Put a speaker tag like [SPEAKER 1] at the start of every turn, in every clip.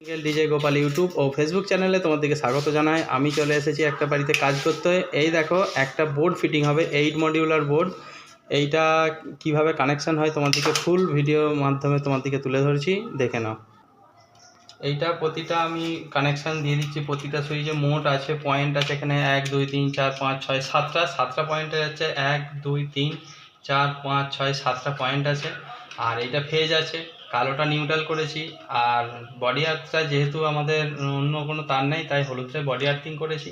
[SPEAKER 1] DJ Gopal YouTube ও Facebook চ্যানেলে তোমাদেরকে স্বাগত জানাই। আমি চলে এসেছি একটা বাড়িতে কাজ করতে। এই দেখো একটা বোর্ড ফিটিং হবে, 8 মডিউলার বোর্ড। এইটা কিভাবে কানেকশন হয় তোমাদেরকে ফুল ভিডিও মাধ্যমে তোমাদেরকে তুলে ধরছি, দেখে নাও। এইটা প্রতিটা আমি কানেকশান দিয়ে দিচ্ছি। প্রতিটা সুইচে মোট আছে পয়েন্ট আছে এখানে 1 2 3 4 5 6 7টা পয়েন্টে যাচ্ছে। 1 2 3 4 5 6 7টা পয়েন্ট আছে। আর এইটা ফেজ আছে, কালোটা নিউট্রাল করেছি। আর বডি আর্থটা যেহেতু আমাদের অন্য কোনো তার নেই, তাই হলুদটায় বডি আর্থিং করেছি।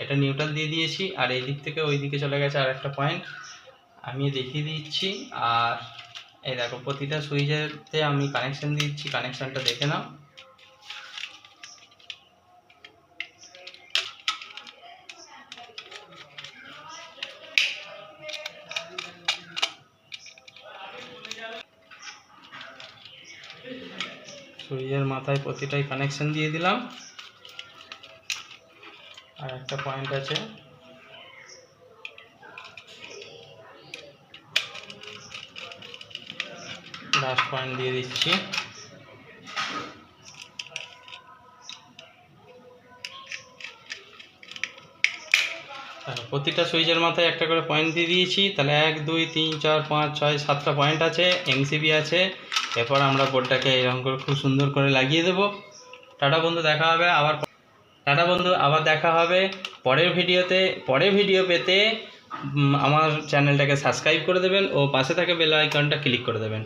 [SPEAKER 1] এটা নিউট্রাল দিয়ে দিয়েছি। আর এই দিক থেকে ওই দিকে চলে গেছে আর একটা পয়েন্ট, আমি দেখিয়ে দিচ্ছি। আর এই দেখো প্রতিটা সুইচেতে আমি কানেকশান দিচ্ছি, কানেকশানটা দেখে নাও। সুইচের মাথায় প্রতিটাই কানেকশন দিয়ে দিলাম। আর একটা পয়েন্ট আছে, লাস্ট পয়েন্ট দিয়ে দিচ্ছি। প্রতিটা সুইচের মাথায় একটা করে পয়েন্ট দিয়ে দিয়েছি। তাহলে 1 2 3 4 5 6 7টা পয়েন্ট আছে, এমসিবি আছে। এরপর আমরা বোর্ডটাকে এরকম করে খুব সুন্দর করে লাগিয়ে দেবো। টাটা বন্ধু, দেখা হবে আবার। টাটা বন্ধু, আবার দেখা হবে পরের ভিডিওতে। পরের ভিডিও পেতে আমার চ্যানেলটাকে সাবস্ক্রাইব করে দেবেন ও পাশে থাকা বেল আইকনটা ক্লিক করে দেবেন।